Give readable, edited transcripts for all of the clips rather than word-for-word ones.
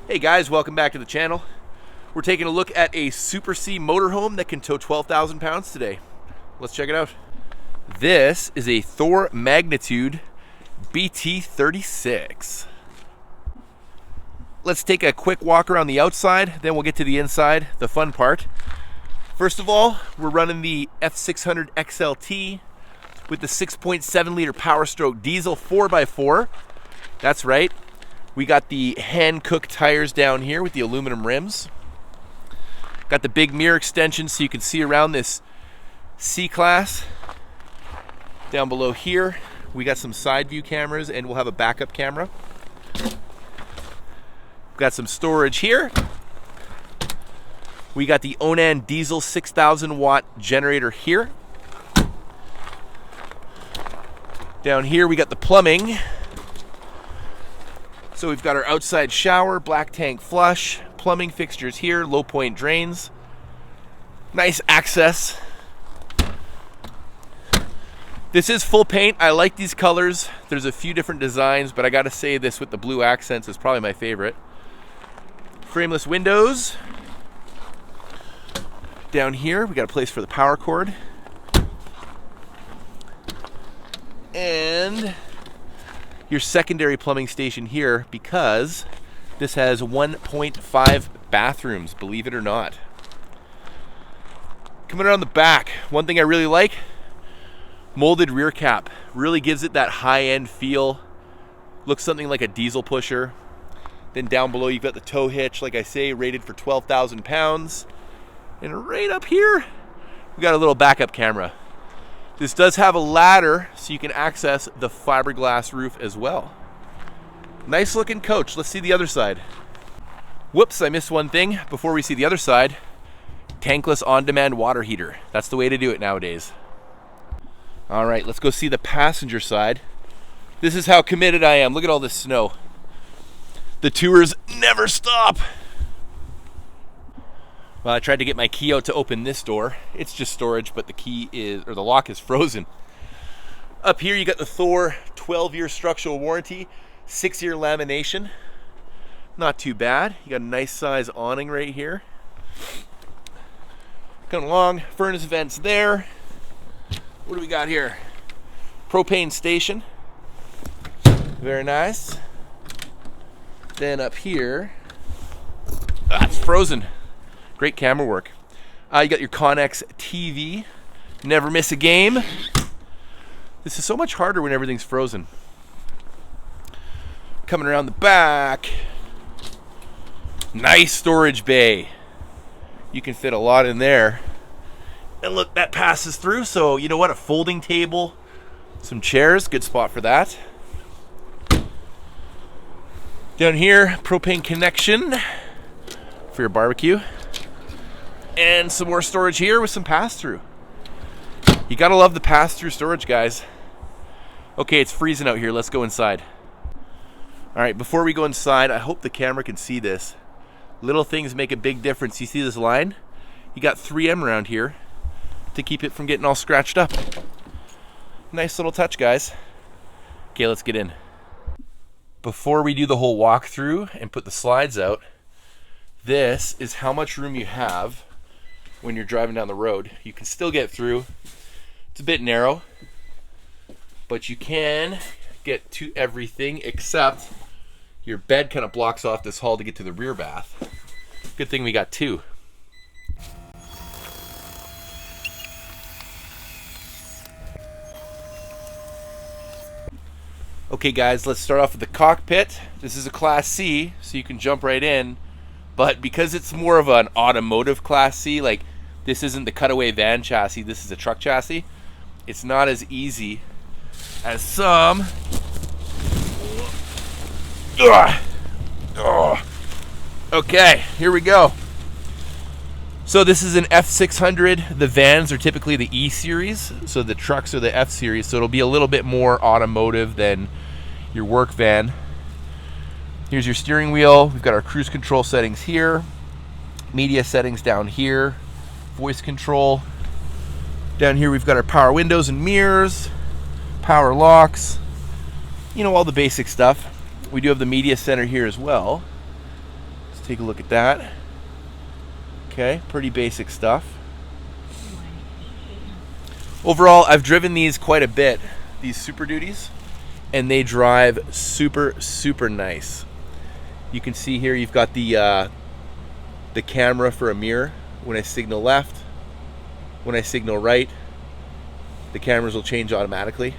Hey guys, welcome back to the channel. We're taking a look at a Super C motorhome that can tow 12,000 pounds today. Let's check it out. This is a THOR Magnitude BT36. Let's take a quick walk around the outside, then we'll get to the inside, the fun part. First of all, we're running the F600 XLT with the 6.7 liter Power Stroke diesel 4x4. That's right. We got the hand-cooked tires down here with the aluminum rims. Got the big mirror extension so you can see around this C-Class. Down below here, we got some side view cameras and we'll have a backup camera. Got some storage here. We got the Onan diesel 6,000 watt generator here. Down here we got the plumbing. So we've got our outside shower, black tank flush, plumbing fixtures here, low point drains. Nice access. This is full paint. I like these colors. There's a few different designs, but I gotta say this with the blue accents is probably my favorite. Frameless windows. Down here, we got a place for the power cord. And your secondary plumbing station here, because this has 1.5 bathrooms, believe it or not. Coming around the back, one thing I really like, molded rear cap. Really gives it that high-end feel. Looks something like a diesel pusher. Then down below you've got the tow hitch, like I say, rated for 12,000 pounds. And right up here, we got a little backup camera. This does have a ladder so you can access the fiberglass roof as well. Nice looking coach. Let's see the other side. Whoops, I missed one thing. Before we see the other side, tankless on-demand water heater. That's the way to do it nowadays. All right, let's go see the passenger side. This is how committed I am. Look at all this snow. The tours never stop. Well, I tried to get my key out to open this door. It's just storage, but the key is, or the lock is frozen. Up here, you got the THOR 12-year structural warranty, 6-year lamination. Not too bad. You got a nice size awning right here. Coming along, furnace vents there. What do we got here? Propane station. Very nice. Then up here, it's frozen. Great camera work. You got your Connex TV. Never miss a game. This is so much harder when everything's frozen. Coming around the back. Nice storage bay. You can fit a lot in there. And look, that passes through. So you know what? A folding table, some chairs. Good spot for that. Down here, propane connection for your barbecue. And some more storage here with some pass-through. You gotta love the pass-through storage, guys. Okay, it's freezing out here. Let's go inside. All right, before we go inside, I hope the camera can see this. Little things make a big difference. You see this line? You got 3M around here to keep it from getting all scratched up. Nice little touch, guys. Okay, let's get in. Before we do the whole walkthrough and put the slides out, this is how much room you have when you're driving down the road. You can still get through. It's a bit narrow, but you can get to everything except your bed kind of blocks off this hall to get to the rear bath. Good thing we got two. Okay guys, let's start off with the cockpit. This is a Class C, so you can jump right in. But because it's more of an automotive Class C, like this isn't the cutaway van chassis, this is a truck chassis, it's not as easy as some. Okay, here we go. So this is an F600. The vans are typically the E series, so the trucks are the F series, so it'll be a little bit more automotive than your work van. Here's your steering wheel. We've got our cruise control settings here, media settings down here, voice control. Down here we've got our power windows and mirrors, power locks, you know, all the basic stuff. We do have the media center here as well. Take a look at that. Okay, pretty basic stuff. Overall, I've driven these quite a bit, these Super Duties, and they drive super, super nice. You can see here you've got the camera for a mirror. When I signal left, when I signal right, the cameras will change automatically.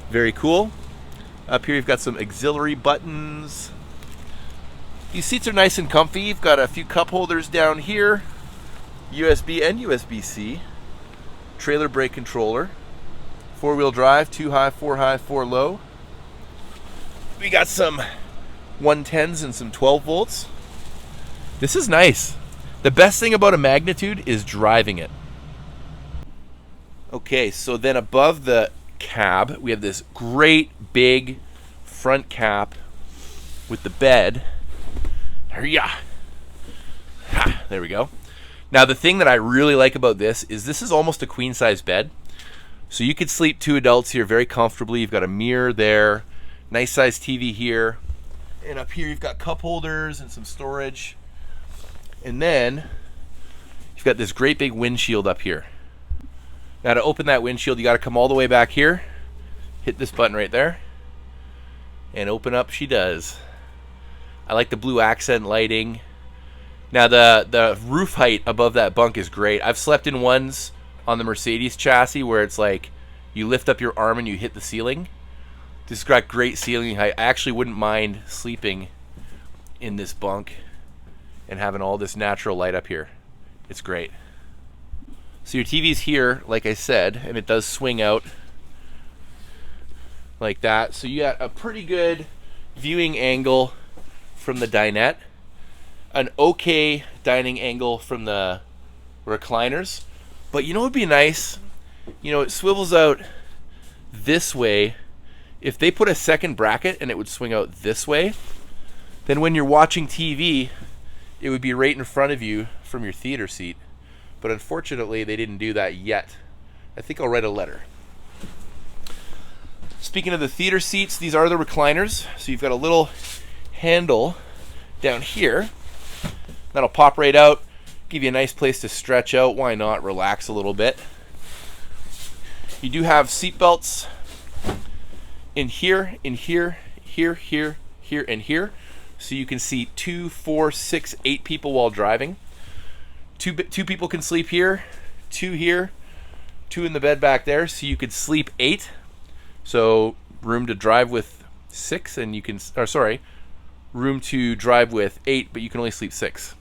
Very cool. Up here you've got some auxiliary buttons. These seats are nice and comfy. You've got a few cup holders down here, USB and USB-C. Trailer brake controller. 4-wheel drive, 2 high, 4 high, 4 low. We got some 110s and some 12 volts. This is nice. The best thing about a Magnitude is driving it. Okay, so then above the cab, we have this great big front cap with the bed. There we go. Now the thing that I really like about this is almost a queen size bed. So you could sleep 2 adults here very comfortably. You've got a mirror there, nice size TV here. And up here you've got cup holders and some storage. And then you've got this great big windshield up here. Now to open that windshield, you got to come all the way back here, hit this button right there, and open up she does. I like the blue accent lighting. Now the roof height above that bunk is great. I've slept in ones on the Mercedes chassis where it's like you lift up your arm and you hit the ceiling. This has got great ceiling height. I actually wouldn't mind sleeping in this bunk and having all this natural light up here. It's great. So your TV's here, like I said, and it does swing out like that. So you got a pretty good viewing angle from the dinette, an okay dining angle from the recliners. But you know what would be nice? You know, it swivels out this way. If they put a second bracket and it would swing out this way, then when you're watching TV, it would be right in front of you from your theater seat. But unfortunately, they didn't do that yet. I think I'll write a letter. Speaking of the theater seats, these are the recliners. So you've got a little handle down here that'll pop right out, give you a nice place to stretch out. Why not relax a little bit? You do have seat belts in here, here, here, and here. So you can seat 2, 4, 6, 8 people while driving. Two people can sleep here, 2 here, 2 in the bed back there. So you could sleep 8. So room to drive with 6, and you can, or sorry, room to drive with 8, but you can only sleep 6.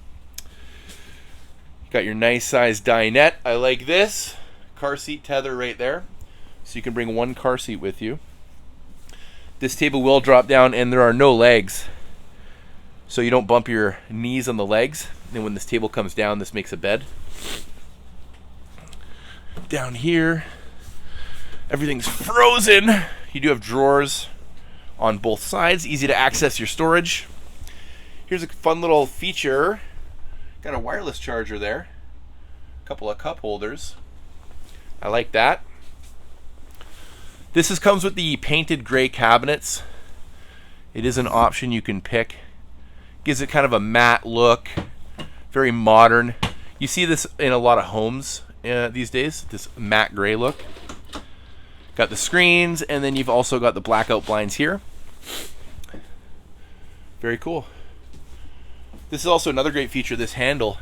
Got your nice size dinette. I like this. Car seat tether right there. So you can bring 1 car seat with you. This table will drop down, and there are no legs. So you don't bump your knees on the legs. And when this table comes down, this makes a bed. Down here, everything's frozen. You do have drawers on both sides. Easy to access your storage. Here's a fun little feature. Got a wireless charger there. A couple of cup holders. I like that. This comes with the painted gray cabinets. It is an option you can pick. Gives it kind of a matte look. Very modern. You see this in a lot of homes these days. This matte gray look. Got the screens, and then you've also got the blackout blinds here. Very cool. This is also another great feature, this handle.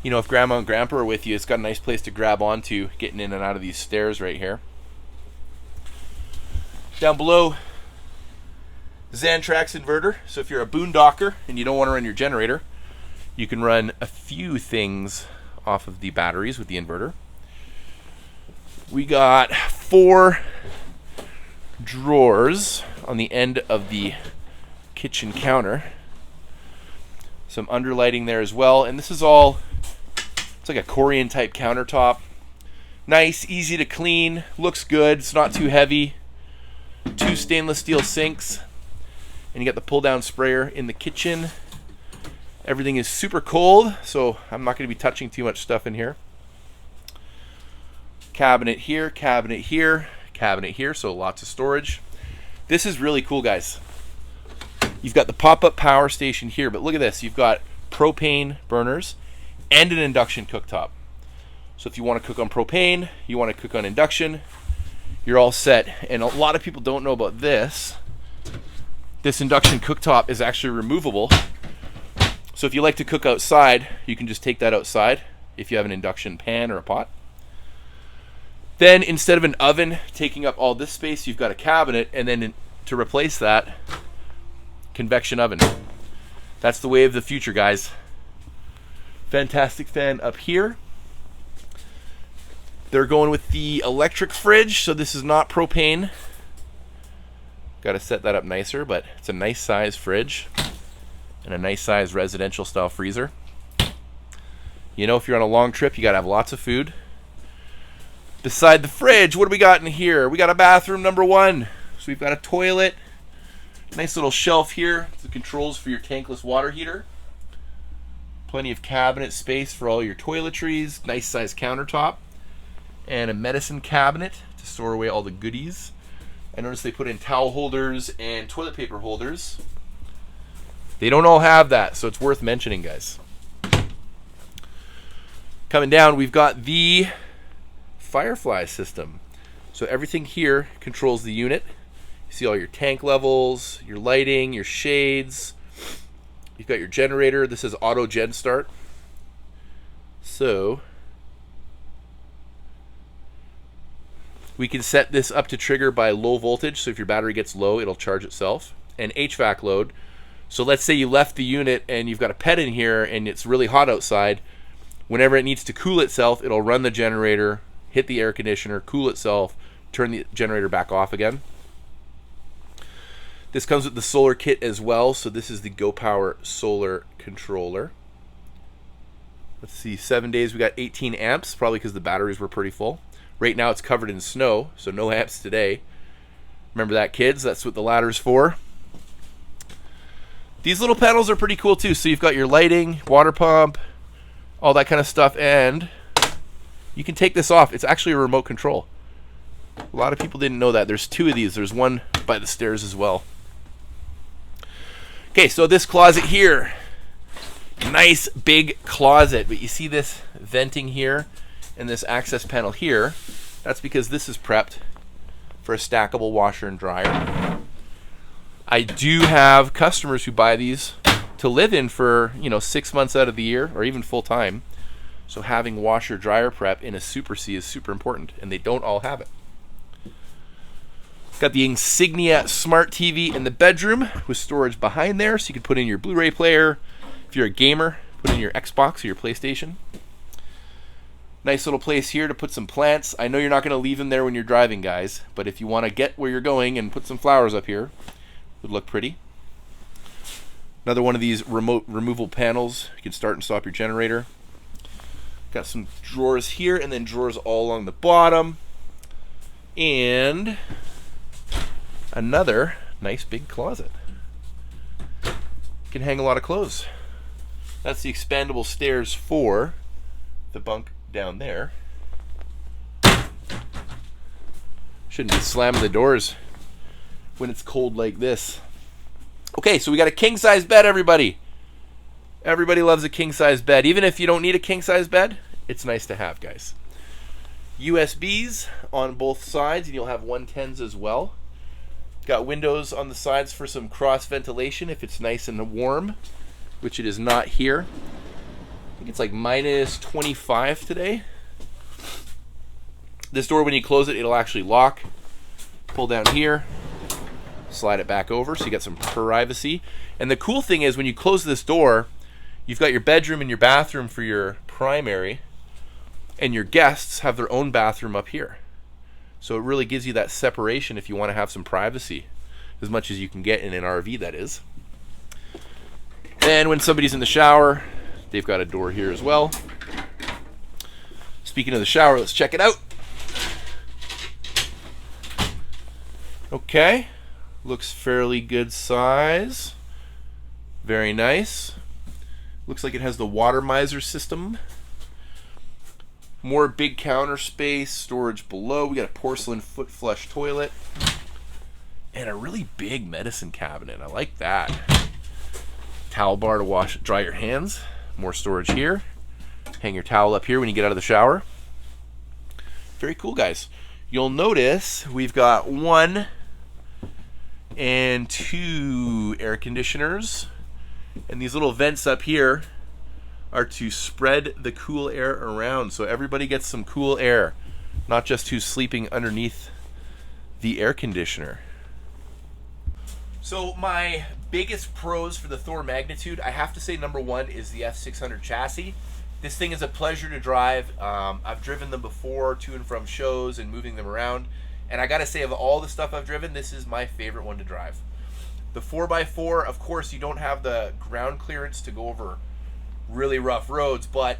You know, if grandma and grandpa are with you, it's got a nice place to grab onto getting in and out of these stairs right here. Down below, Xantrax inverter. So if you're a boondocker and you don't want to run your generator, you can run a few things off of the batteries with the inverter. We got 4 drawers on the end of the kitchen counter. Some underlighting there as well. And this is all, it's like a Corian type countertop. Nice, easy to clean, looks good, it's not too heavy. 2 stainless steel sinks. And you got the pull down sprayer in the kitchen. Everything is super cold, so I'm not going to be touching too much stuff in here. Cabinet here, cabinet here, cabinet here, so lots of storage. This is really cool, guys. You've got the pop-up power station here, but look at this. You've got propane burners and an induction cooktop. So if you want to cook on propane, you want to cook on induction, you're all set. And a lot of people don't know about this. This induction cooktop is actually removable. So if you like to cook outside, you can just take that outside if you have an induction pan or a pot. Then instead of an oven taking up all this space, you've got a cabinet, and then to replace that, convection oven. That's the way of the future, guys. Fantastic fan up here. They're going with the electric fridge, so this is not propane. Got to set that up nicer, but it's a nice size fridge and a nice size residential style freezer. You know, if you're on a long trip, you got to have lots of food. Beside the fridge, what do we got in here? We got a bathroom number 1. So we've got a toilet, nice little shelf here, the controls for your tankless water heater. Plenty of cabinet space for all your toiletries, nice size countertop, and a medicine cabinet to store away all the goodies. I noticed they put in towel holders and toilet paper holders. They don't all have that, so it's worth mentioning, guys. Coming down, we've got the Firefly system. So everything here controls the unit. You see all your tank levels, your lighting, your shades. You've got your generator. This is auto gen start. So we can set this up to trigger by low voltage. So if your battery gets low, it'll charge itself. And HVAC load. So let's say you left the unit and you've got a pet in here and it's really hot outside. Whenever it needs to cool itself, it'll run the generator, hit the air conditioner, cool itself, turn the generator back off again. This comes with the solar kit as well. So this is the GoPower solar controller. Let's see, 7 days we got 18 amps, probably because the batteries were pretty full. Right now it's covered in snow, so no amps today. Remember that, kids? That's what the ladder's for. These little panels are pretty cool too. So you've got your lighting, water pump, all that kind of stuff, and you can take this off. It's actually a remote control. A lot of people didn't know that. There's 2 of these. There's one by the stairs as well. Okay, so this closet here, nice big closet, but you see this venting here and this access panel here. That's because this is prepped for a stackable washer and dryer. I do have customers who buy these to live in for, 6 months out of the year or even full time. So having washer dryer prep in a Super C is super important, and they don't all have it. Got the Insignia Smart TV in the bedroom with storage behind there, so you can put in your Blu-ray player. If you're a gamer, put in your Xbox or your PlayStation. Nice little place here to put some plants. I know you're not going to leave them there when you're driving, guys, but if you want to get where you're going and put some flowers up here, it would look pretty. Another one of these remote removal panels. You can start and stop your generator. Got some drawers here and then drawers all along the bottom. And another nice big closet. You can hang a lot of clothes. That's the expandable stairs for the bunk down there. Shouldn't be slamming the doors when it's cold like this. Okay, so we got a king size bed, everybody. Everybody loves a king size bed. Even if you don't need a king size bed, it's nice to have, guys. USBs on both sides, and you'll have 110s as well. Got windows on the sides for some cross ventilation if it's nice and warm, which it is not here. I think it's like minus 25 today. This door, when you close it, it'll actually lock. Pull down here, slide it back over, so you got some privacy. And the cool thing is when you close this door, you've got your bedroom and your bathroom for your primary, and your guests have their own bathroom up here. So it really gives you that separation if you want to have some privacy, as much as you can get in an RV, that is. And when somebody's in the shower, they've got a door here as well. Speaking of the shower, let's check it out. Okay, looks fairly good size. Very nice. Looks like it has the water miser system. More big counter space, storage below. We got a porcelain foot flush toilet. And a really big medicine cabinet. I like that. towel bar to dry your hands. More storage here. Hang your towel up here when you get out of the shower. Very cool, guys. You'll notice we've got 1 and 2 air conditioners, and these little vents up here are to spread the cool air around so everybody gets some cool air, not just who's sleeping underneath the air conditioner. So my biggest pros for the THOR Magnitude, I have to say number 1 is the F600 chassis. This thing is a pleasure to drive. I've driven them before to and from shows and moving them around, and I gotta say, of all the stuff I've driven, this is my favorite one to drive. The 4x4, of course, you don't have the ground clearance to go over really rough roads, but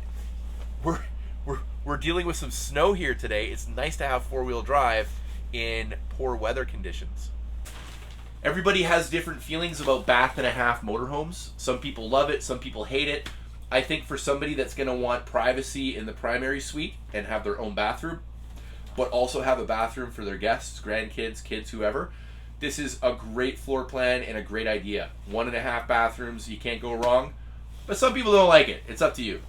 we're dealing with some snow here today. It's nice to have 4-wheel drive in poor weather conditions. Everybody has different feelings about bath-and-a-half motorhomes. Some people love it, some people hate it. I think for somebody that's going to want privacy in the primary suite and have their own bathroom, but also have a bathroom for their guests, grandkids, kids, whoever, this is a great floor plan and a great idea. 1.5 bathrooms, you can't go wrong. But some people don't like it. It's up to you.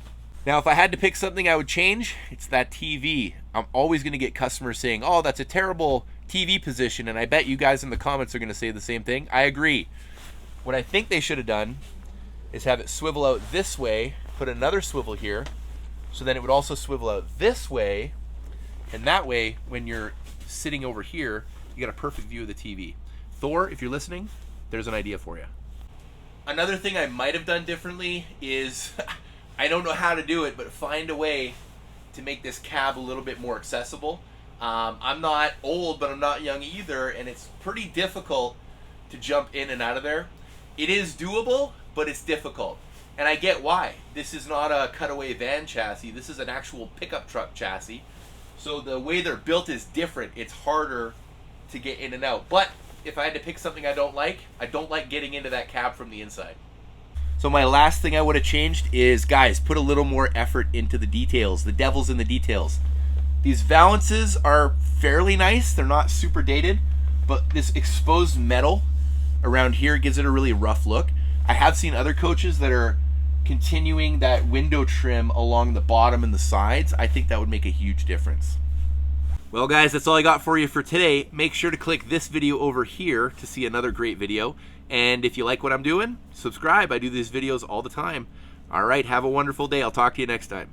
Now, if I had to pick something I would change, it's that TV. I'm always going to get customers saying, oh, that's a terrible TV position, and I bet you guys in the comments are going to say the same thing. I agree. What I think they should have done is have it swivel out this way, put another swivel here, so then it would also swivel out this way, and that way, when you're sitting over here, you got a perfect view of the TV. Thor, if you're listening, there's an idea for you. Another thing I might have done differently is, I don't know how to do it, but find a way to make this cab a little bit more accessible. I'm not old, but I'm not young either, and it's pretty difficult to jump in and out of there. It is doable, but it's difficult. And I get why. This is not a cutaway van chassis. This is an actual pickup truck chassis. So the way they're built is different. It's harder to get in and out. But if I had to pick something I don't like getting into that cab from the inside. So my last thing I would have changed is, guys, put a little more effort into the details. The devil's in the details. These valances are fairly nice. They're not super dated, but this exposed metal around here gives it a really rough look. I have seen other coaches that are continuing that window trim along the bottom and the sides. I think that would make a huge difference. Well, guys, that's all I got for you for today. Make sure to click this video over here to see another great video. And if you like what I'm doing, subscribe. I do these videos all the time. All right, have a wonderful day. I'll talk to you next time.